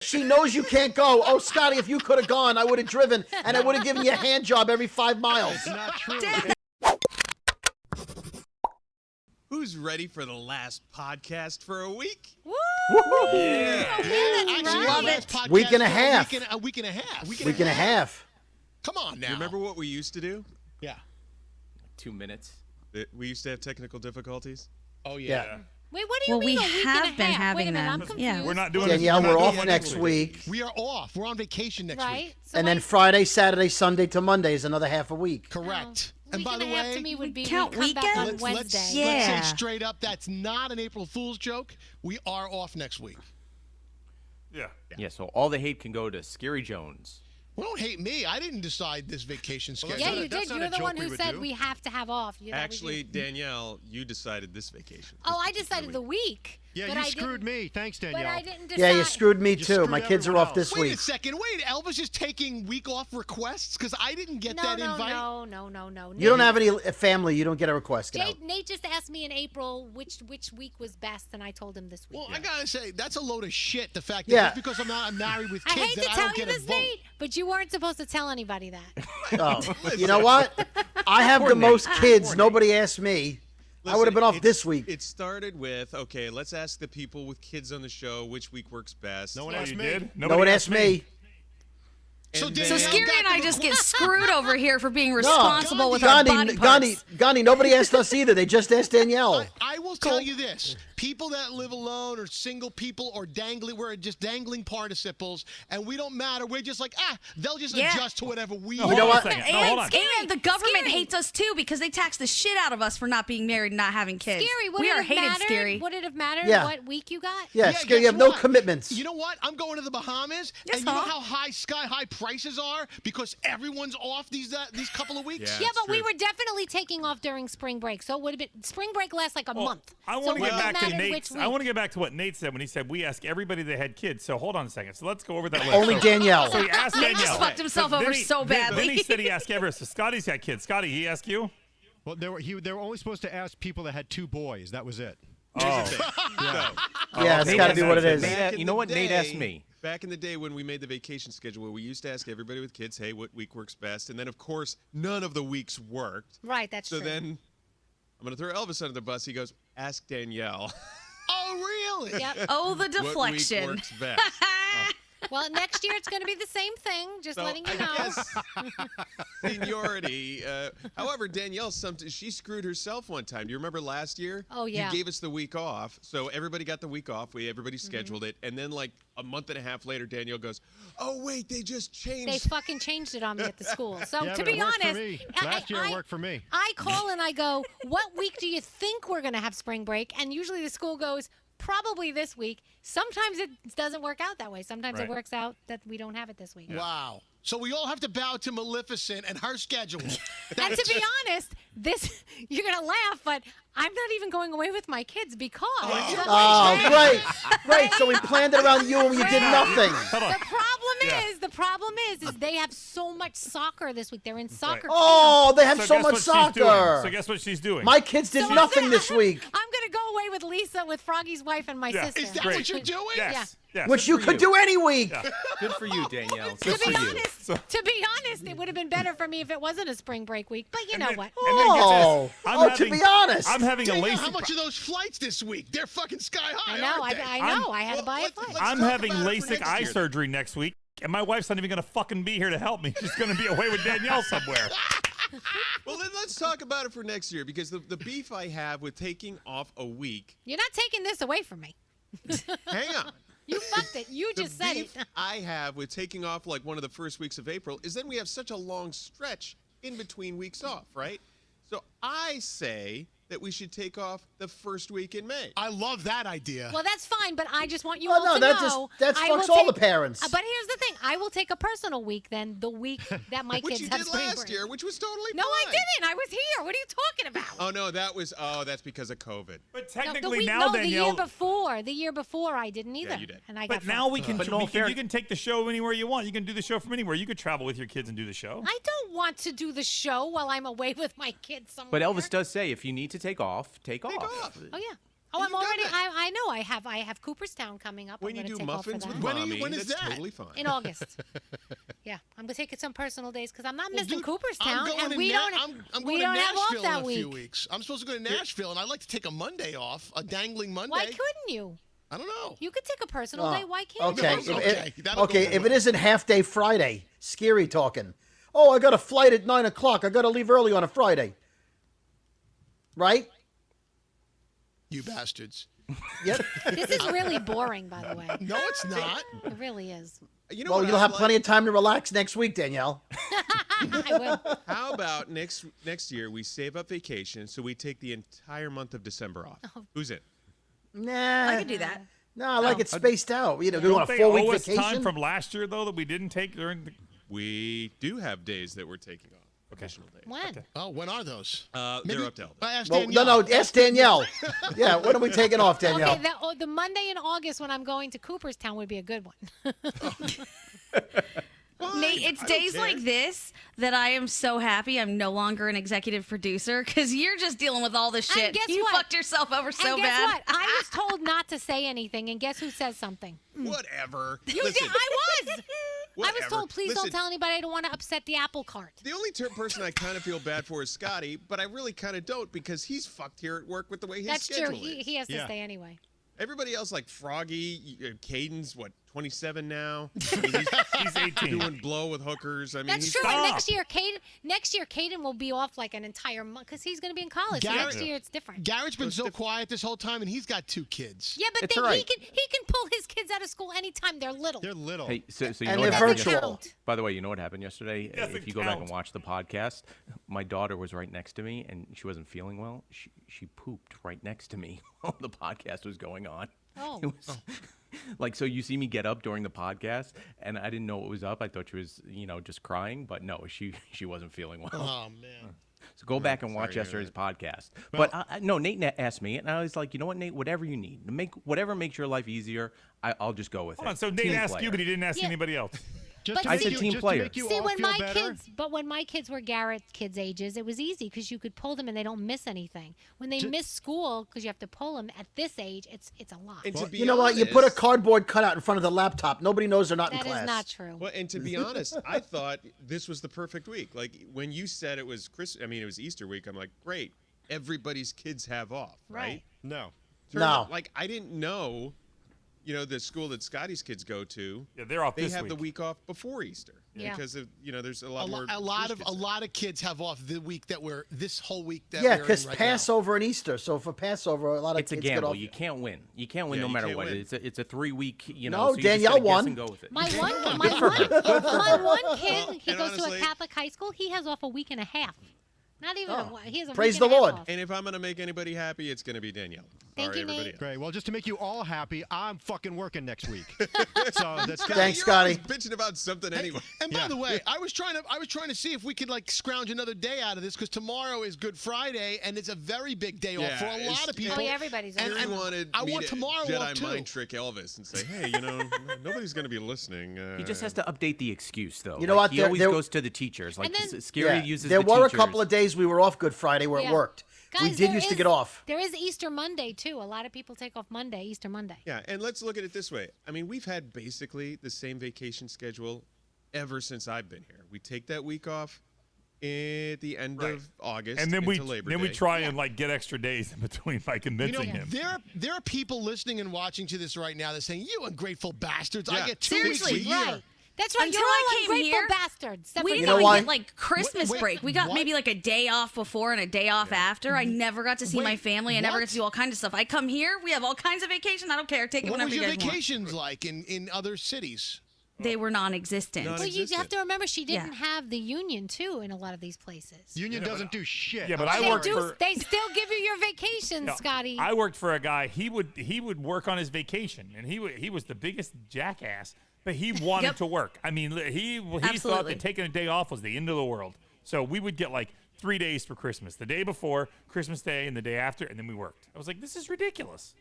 She knows you can't go. Oh, Scotty, if you could have gone, I would have driven, and I would have given you a hand job every 5 miles. It's not true. Who's ready for the last podcast for a week? Woo! Yeah. Actually, Love last it. podcast Week and a for half. A week and a half. Week and a half. Come on now. You remember what we used to do? Yeah. 2 minutes. We used to have technical difficulties. Oh, yeah. Wait, what do you mean we a week have and a been half? having Wait a minute, them. I'm confused. Yeah. We're not doing Danielle, we're we're not off doing next anything. week. We are off. We're on vacation next Right? week. So And then Friday, Saturday, Sunday to Monday is another half a week. Correct. week And by the half way, to me would be count we come back on weekends? Wednesday. let's Yeah. say straight up, that's not an April Fool's joke. We are off next week. Yeah. Yeah, so all the hate can go to Scary Jones. Well, don't hate me. I didn't decide this vacation schedule. Yeah, you That's did. not You were a the joke one we who would said do. we have to have off. You know, Actually, Danielle, you decided this vacation. Oh, I decided the week. Yeah, but you I screwed didn't- me. Thanks, But Danielle. I didn't decide. Yeah, you screwed me You too. screwed My kids are everyone off this Wait week. a second. Wait, Elvis is taking week off requests? Because I didn't get No, that no, invite. no. You don't have any family. You don't get a request. Get out. Nate just asked me in April which week was best, and I told him this week. Well, I gotta say, that's a load of shit. The fact that Yeah. just because I'm married with I kids hate to that I tell don't you get a this, vote. Nate, but you weren't supposed to tell anybody that. Oh, you know what? I have the most kids. Nobody asked me. I would have been off this week. It started with, okay, let's ask the people with kids on the show which week works best. No one Oh, asked you me. did? Nobody No one asked me. So And Danielle So Scary got and I the just get request. screwed over here for being responsible with our Gandhi, body parts. Gandhi, nobody asked us either. They just asked Danielle. I will tell you this: people that live alone, or single people, or dangling, we're just dangling participles, and we don't matter. We're just like, they'll just Yeah. adjust to whatever we. You know what? Second. No, hold on. And the government Scary. hates us too because they tax the shit out of us for not being married and not having kids. Scary, would we it are have hated, mattered? Scary. Would it have mattered Yeah. what week you got? Yeah, Yeah, Scary, you guess have no what? commitments. You know what? I'm going to the Bahamas, Yes, and you know huh? how high sky-high prices are because everyone's off these couple of weeks. Yeah. Yeah, That's but we true. were definitely taking off during spring break, so it would have been spring break lasts like a month. I So want to it get wouldn't back to matter Nate's. which I want to week. get back to what Nate said when he said we ask everybody that had kids. So hold on a second. So let's go over that list. Only So- Danielle. So he asked Nate Danielle. just fucked himself Then over he- so badly. Then he said he asked everyone. So Scotty's got kids. Scotty, he asked you? Well, they were only supposed to ask people that had 2 boys. That was it. No. Yeah, it's Nate got to asked be what it me. is. Back in You know the what Nate asked day- me? Back in the day when we made the vacation schedule, we used to ask everybody with kids, hey, what week works best? And then, of course, none of the weeks worked. Right, that's So true. then I'm going to throw Elvis under the bus. He goes, ask Danielle. Oh, really? Yep. Oh, the What week deflection. works best? Well, next year it's going to be the same thing. Just So letting you I know. guess seniority. However, Danielle, she screwed herself one time. Do you remember last year? Oh, yeah. You gave us the week off, so everybody got the week off. Everybody scheduled it, and then like a month and a half later, Danielle goes, "Oh wait, they just changed." They fucking changed it on me at the school. So Yeah, to but be it worked honest, for me. Last year it worked for me. I call and I go, "What week do you think we're going to have spring break?" And usually the school goes, "Probably this week." Sometimes it doesn't work out that way. Sometimes Right. it works out that we don't have it this week. Wow. So we all have to bow to Maleficent and her schedule. And to be honest, this you're gonna laugh, but I'm not even going away with my kids because Oh, great. Great. So we planned it around you and you did nothing. Hold on. the problem is they have so much soccer this week. They're in soccer. camp. Oh, they have so guess much what she's doing. soccer. So guess what she's doing? My kids did So I'm nothing gonna- this week, I'm gonna go away with Lisa, with Froggy's wife, and my Yeah. sister. Is that Great. what you're doing? Yes. Yes. which you could do any week. Good for you, Danielle. To Good for be you. honest, it would have been better for me if it wasn't a spring break week. But you know what? And then get Oh, this. I'm to be honest. I'm having a Danielle, lacy. how much are those flights this week? They're fucking sky high. I know. aren't they? I know. I had to buy a flight. let's I'm talk having about it for LASIK next eye year. surgery next week, and my wife's not even gonna fucking be here to help me. She's gonna be away with Danielle somewhere. Well, then let's talk about it for next year because the beef I have with taking off a week. You're not taking this away from me. Hang on. You fucked it. You The just said it. beef I have with taking off like one of the first weeks of April is then we have such a long stretch in between weeks off, right? So I say that we should take off the first week in May. I love that idea. Well, that's fine, but I just want you Oh, all no, to that know. just- that I will fucks all the take- parents. But here's the thing: I will take a personal week then, the week that my Which kids you have did spring last break. year, which was totally No, I fine. didn't. I was here. What are you talking about? Oh no, that's because of COVID. But No, technically the now, the Danielle. year before, I didn't either. you did. And I But got now we can. But in all You can take the show anywhere you want. You can do the show from anywhere. You could travel with your kids and do the show. I don't want to do the show while I'm away with my kids somewhere. But Elvis does say if you need to take off, take off. off. Oh yeah. Oh, I'm You've done already. that. I know. I have Cooperstown coming up. When I'm you gonna do take off for muffins that. with When mommy, when is that's that? totally fine. In August. Yeah, I'm gonna take some personal days because I'm not missing Dude, Cooperstown, I'm going and to we don't. I'm we going to don't have off Nashville that in a week. few weeks. I'm supposed to go to Nashville, and I'd like to take a Monday off, a dangling Monday. Why couldn't you? I don't know. You could take a personal day. Why can't Okay. you? That'll go If well. it isn't half day Friday, scary talking. Oh, I got a flight at 9 o'clock. I got to leave early on a Friday. Right? You bastards. Yep. This is really boring, by the way. No, it's not. It really is. You know Well, what you'll I'd have like? plenty of time to relax next week, Danielle. I will. How about next year we save up vacation so we take the entire month of December off? Oh. Who's in? Nah. I could do that. No, I like it spaced out. You know, Don't go on a they 4-week owe us vacation. time from last year though that we didn't take during the We do have days that we're taking off. Additional days. When? Oh, when are those? They're up to Elvis. Ask Well, Danielle. no, ask Danielle. Yeah, when are we taking off, Danielle? Okay, the Monday in August when I'm going to Cooperstown would be a good one. Nate, it's days like this that I am so happy I'm no longer an executive producer because you're just dealing with all this shit. And guess you what? fucked yourself over so and guess bad. what? I was told not to say anything, and guess who says something? Whatever. You Listen, did. I was. I was whatever. told, please Listen, don't tell anybody. I don't want to upset the apple cart. The only person I kind of feel bad for is Scotty, but I really kind of don't because he's fucked here at work with the way his That's schedule true. is. He has to Yeah. stay anyway. Everybody else, like Froggy, Caden's, 27 now? I mean, He's 18. doing blow with hookers. I mean, That's he's true. And Stop. next year, Caden will be off like an entire month because he's going to be in college. So Garrett- next year, it's different. Garrett's been so quiet this whole time, and he's got 2 kids. Yeah, but It's then all he right. can pull his kids out of school anytime they're little. They're little. Hey, so you And know what they're happened virtual. yesterday? By the way, you know what happened yesterday? Doesn't If you go back and count. watch the podcast, my daughter was right next to me, and she wasn't feeling well. She pooped right next to me while the podcast was going on. Oh. It was, like, so you see me get up during the podcast, and I didn't know what was up. I thought she was, just crying, but no, she wasn't feeling well. Oh, man. So go back and watch sorry to hear yesterday's podcast. But no, Nate asked me, and I was like, you know what, Nate, whatever you need, whatever makes your life easier, I'll just go with Hold it. on. So Nate Team asked you, player. but he didn't ask Yeah. anybody else. Just But to I make said you, team just player. To make you See, all when feel my better, kids were Garrett's kids' ages, it was easy because you could pull them and they don't miss anything. When they miss school because you have to pull them at this age, it's a lot. And to be You know what? You put a honest- cardboard cutout in front of the laptop. Nobody knows they're not in That class. is not true. Well, and to be honest, I thought this was the perfect week. Like when you said it was it was Easter week. I'm like, great, everybody's kids have off, right? Right. no. Turns No. out, like I didn't know, the school that Scotty's kids go to. Yeah, they're off They this have week. the week off before Easter. Yeah. Because of, there's a A, lot more. a lot Jewish of kids there. kids have off the week this whole week that Yeah, we're in because right Passover and Easter. So for Passover, a lot of It's a kids get gamble. off. You can't win. You can't win Yeah, no you matter can't what. win. It's a 3-week. No, So you just Danielle gotta guess won. and go with it. My one kid, he and goes to a honestly- Catholic high school. He has off a week and a half. Not even. He has a Praise week and the a half Lord. off. And if I'm gonna make anybody happy, it's gonna be Danielle. Thank Sorry, you, everybody Nate. else. Great. Well, just to make you all happy, I'm fucking working next week. So that's good. Thanks, You're always Scotty. bitching about something anyway. And by the way, I was trying to see if we could scrounge another day out of this because tomorrow is Good Friday and it's a very big day off for a it's- lot of people. Oh, yeah, everybody's off. And He wanted I me want to tomorrow Jedi off too. mind trick Elvis and say, hey, nobody's going to be listening. He just has to update the excuse, though. You know what? He There- always there- goes to the teachers. Like, And then- Scary Yeah. uses There the were a teachers. couple of days we were off Good Friday where Yeah. it worked. we Guys, did there used to is- get off. There is Easter Monday too. A lot of people take off Monday, Easter Monday. Yeah, and let's look at it this way. I mean, we've had basically the same vacation schedule ever since I've been here. We take that week off at the end of August and then we into Labor Day. try and get extra days in between by You know, convincing him. there are people listening and watching to this right now that are saying, "You ungrateful bastards! Yeah. I get 2 Seriously, weeks a year." Right. That's right. Until You're all I came ungrateful here, bastards. Except We for didn't know even why? get Christmas Wait, break. We got what? maybe a day off before and a day off after. I never got to see my Wait, family. I never what? got to do all kinds of stuff. I come here. We have all kinds of vacation. I don't care. Take it What whenever was you your guys want. vacations like in other cities? They were non-existent. Non- Well, you have existent. to remember she didn't Yeah. have the union too in a lot of these places. Union doesn't do shit. Yeah, but I'm I They worked sorry. do. They still give you your vacation, No, Scotty. I worked for a guy. He would work on his vacation, and he was the biggest jackass. But he wanted Yep. to work. I mean, he thought Absolutely. that taking a day off was the end of the world. So we would get 3 days for Christmas, the day before Christmas Day and the day after, and then we worked. I was like, this is ridiculous.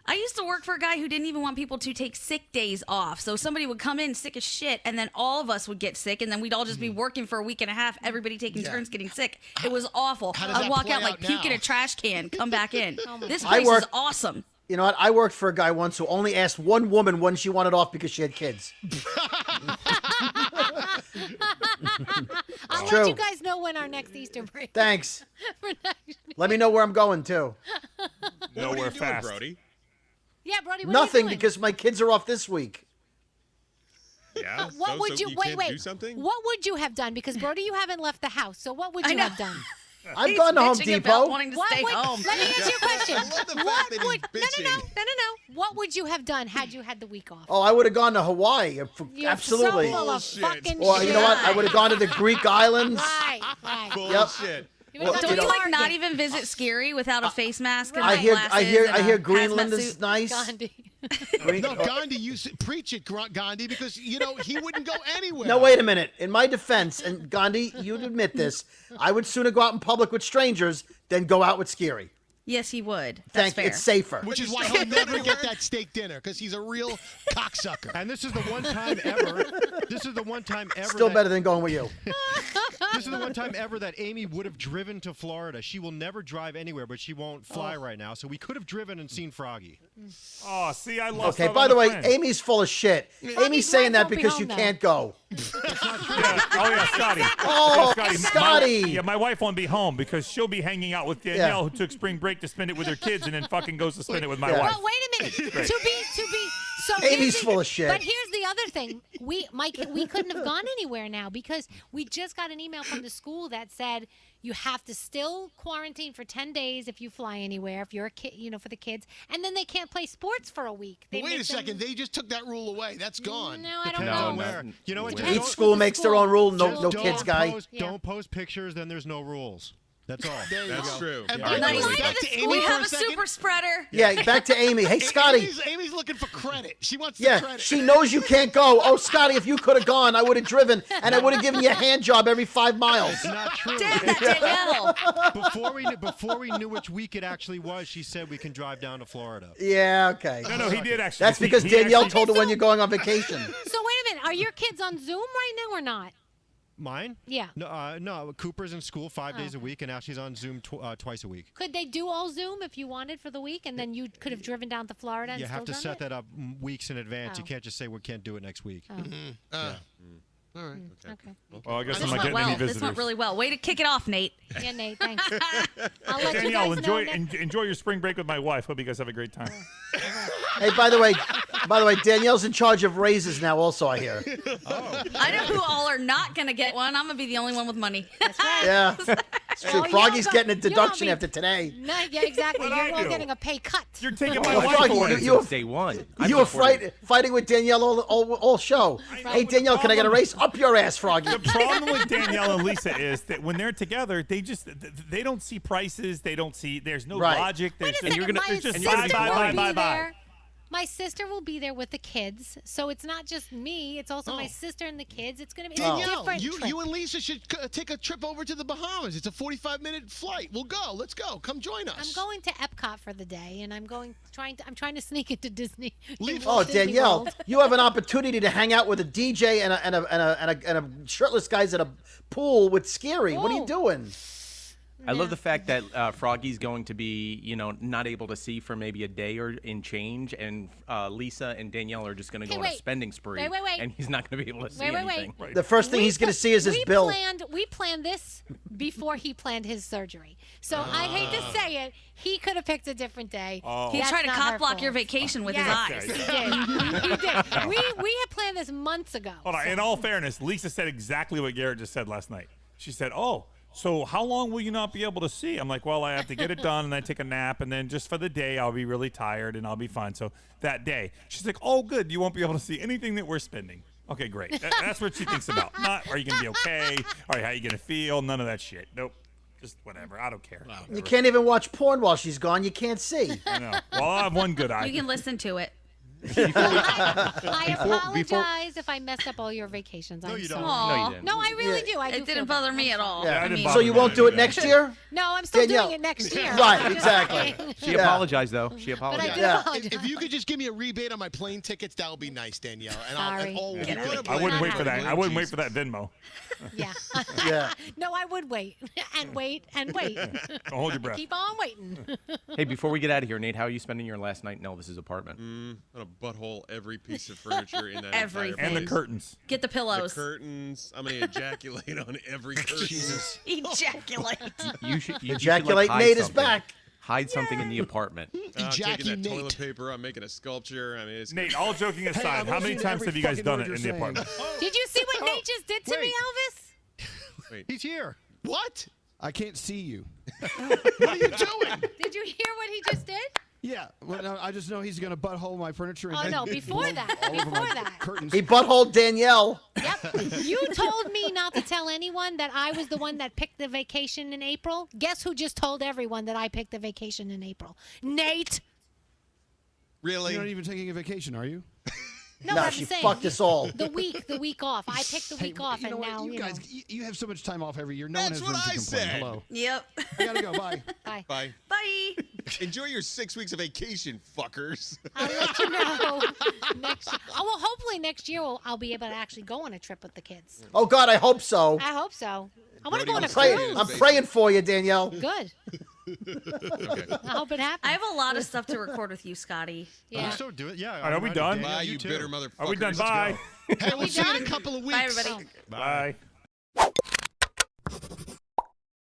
I used to work for a guy who didn't even want people to take sick days off. So somebody would come in sick as shit, and then all of us would get sick, and then we'd all just be working for a week and a half, everybody taking turns getting sick. It was awful. How does I'd that walk play out like out puke in now? a trash can, come back in. This I place is work- awesome. You know what? I worked for a guy once who only asked one woman when she wanted off because she had kids. I'll true. let you guys know when our next Easter break. Thanks. For next- Let me know where I'm going, too. What are Nowhere you doing, fast. Brody? Yeah, Brody, what Nothing, are you doing? because my kids are off this week. Yeah. What would you can't do something? What would you have done? Because Brody, you haven't left the house. So what would I you know. have done? I've He's gone to Home bitching about Depot. wanting to What stay would, home. Let me answer your question. I love the fact What that he's would bitching. no. What would you have done had you had the week off? Oh, I would have gone to Hawaii. You're Absolutely. So full of Bullshit. fucking Or, shit. you know what? I would have gone to the Greek islands. Right. Bullshit. You would've Well, gone Don't to you like Target. not even visit Scary without a face mask and I like hear glasses I and hear a Greenland hazmat is suit? nice. Gandhi. No, Gandhi, preach it, Gandhi, because, he wouldn't go anywhere. No, wait a minute. In my defense, and Gandhi, you'd admit this, I would sooner go out in public with strangers than go out with Scary. Yes, he would. That's Thank you. fair. It's safer. Which is why he'll never get that steak dinner, because he's a real cocksucker. And this is the one time ever. This is the one time ever. Still that- better than going with you. This is the one time ever that Amy would have driven to Florida. She will never drive anywhere, but she won't fly right now. So we could have driven and seen Froggy. Oh, see, I lost. Okay, out by on the way, friend. Amy's full of shit. Amy's saying wife that won't be because home you now. can't go. Yeah. Oh yeah, Scotty. Oh, Yeah, Scotty. Yeah, my wife won't be home because she'll be hanging out with Danielle, who took spring break to spend it with her kids, and then fucking goes to spend it with my Yeah. wife. Well, wait a minute. to be. So Amy's here's the- full of shit. But here's the other thing: we couldn't have gone anywhere now because we just got an email from the school that said you have to still quarantine for 10 days if you fly anywhere, if you're a kid, for the kids, and then they can't play sports for a week. They Wait make a second, them- they just took that rule away. That's gone. No, I don't Depends know. on where. You know what? Where? Each Don't- school makes their own rule. No, Don't kids, guy. Post, Yeah. Don't post pictures, then there's no rules. That's all. There you That's go. true. And Yeah. by the Nice. way, Lie back to to the Amy We for have a a second. super spreader. Yeah, back to Amy. Hey, Scotty. Amy's looking for credit. She wants the Yeah, credit. she knows you can't go. Oh, Scotty, if you could have gone, I would have driven, and I would have given you a hand job every 5 miles. It's not true. Damn that Danielle. Before we knew which week it actually was, she said we can drive down to Florida. Yeah, okay. No, he did actually. That's because He Danielle actually- told her when you're going on vacation. So wait a minute. Are your kids on Zoom right now or not? Mine? Yeah. No. Cooper's in school 5 days a week, and now she's on Zoom twice a week. Could they do all Zoom if you wanted for the week, and then you could have driven down to Florida and You still have to done set it? that up weeks in advance. You Oh. can't just say we can't do it next week. All right. Okay. Well, I guess I'm This not went getting well. any This visitors. went really well. Way to kick it off, Nate. Yeah, Nate, thanks. I'll let Danielle, you guys know. enjoy your spring break with my wife. Hope you guys have a great time. Hey, by the way, Danielle's in charge of raises now. Also, I hear. I know who all are not going to get one. I'm going to be the only one with money. That's right. Yeah, it's true. Oh, you Froggy's don't getting a go- you deduction won't be- after today. No, yeah, exactly. What'd I You're all do? getting a pay cut. You're taking my Well, wife Froggy, for it. you- Since day one. I've You were supported- fighting with Danielle all show. Hey, Danielle, can I get a raise? Up your ass, Froggy. The problem with Danielle and Lisa is that when they're together, they don't see prices. They don't see. There's no Right. logic. Wait There's a second. you're gonna, My there's just sister buy, buy, will buy, be buy, buy. there. My sister will be there with the kids, so it's not just me. It's also my sister and the kids. It's going to be a Danielle, different you trip. and Lisa should take a trip over to the Bahamas. It's a 45-minute flight. We'll go. Let's go. Come join us. I'm going to Epcot for the day, and I'm trying to sneak into Disney. Leave- Oh, Disney Danielle, World. you have an opportunity to hang out with a DJ and a shirtless guys at a pool with Scary. What are you Oh. doing? I love the fact that Froggy's going to be, not able to see for maybe a day or in change, and Lisa and Danielle are just going to go on a wait. spending spree, Wait. and he's not going to be able to see Wait. anything. The first thing he's going to see is his bill. We planned this before he planned his surgery. So I hate to say it, he could have picked a different day. Oh. He That's tried to not cock her block your fault. vacation with Yes, his eyes. He did. He did. We had planned this months ago. Hold on. so- In all fairness, Lisa said exactly what Garrett just said last night. She said, "Oh, so how long will you not be able to see?" I'm like, "Well, I have to get it done, and then take a nap, and then just for the day, I'll be really tired, and I'll be fine." So that day, she's like, "Oh, good. You won't be able to see anything that we're spending." Okay, great. That's what she thinks about. Not, are you going to be okay? Or how are you going to feel? None of that shit. Nope. Just whatever. I don't care. You can't even watch porn while she's gone. You can't see. I know. Well, I'll have one good eye. You can listen to it. I apologize if I messed up all your vacations. No, I'm you sorry. don't. No, you didn't. No, I really do. I do It feel didn't bad. bother me at all. Yeah, I didn't bother So you me won't do it either. next year? No, I'm still Danielle. doing it next year. Right, I'm just exactly. saying. She Yeah. apologized though. She But I apologized. do Yeah. apologize. If you could just give me a rebate on my plane tickets, that would be nice, Danielle. And Sorry. and all Get good. I wouldn't wait Not for that. happening. I wouldn't wait for that Venmo. Yeah. Yeah. No, I would wait and wait and wait. Don't hold your breath. Keep on waiting. Hey, before we get out of here, Nate, how are you spending your last night in Elvis's apartment? I'm gonna butthole every piece of furniture in that Everything. entire And the place. curtains. Get the The pillows. curtains. I'm gonna ejaculate on every curtain. Ejaculate. You should Ejaculate hide Nate is something. back. Hide something in the apartment. I'm taking that Nate. toilet paper. I'm making a sculpture. I mean, it's Nate, all joking aside, I'm how many listening to times every have you guys fucking done word it in you're the saying. apartment? Did you see what Nate just did to me, wait. Elvis? He's here. What? I can't see you. What are you doing? Did you hear what he just did? Yeah, well, no, I just know he's gonna butthole my furniture. And Oh then no, before blow that. all over Before my that. curtains. He butthole Danielle. Yep. You told me not to tell anyone that I was the one that picked the vacation in April. Guess who just told everyone that I picked the vacation in April? Nate. really. You're not even taking a vacation, are you? No, No, I'm she saying fucked us all. the week off. I picked the week off, you know and what? now you guys, you have so much time off every year. No That's one what has I room to complain. said. Hello. Yep. I gotta go. Bye. Bye. Bye. Bye. Enjoy your 6 weeks of vacation, fuckers. I'll let you know next year. Oh well, hopefully next year I'll be able to actually go on a trip with the kids. Oh God, I hope so. I hope so. I want to Brody go on a will Pray- cruise. I'm praying for you, Danielle. Good. Okay. I hope it happens. I have a lot of stuff to record with you, Scotty. Yeah. You still do it? Yeah. right, are we done? Bye, Danielle, you too. bitter motherfuckers. Are we done? Bye. Hey, we'll see you in a couple of weeks. Bye, everybody. Bye.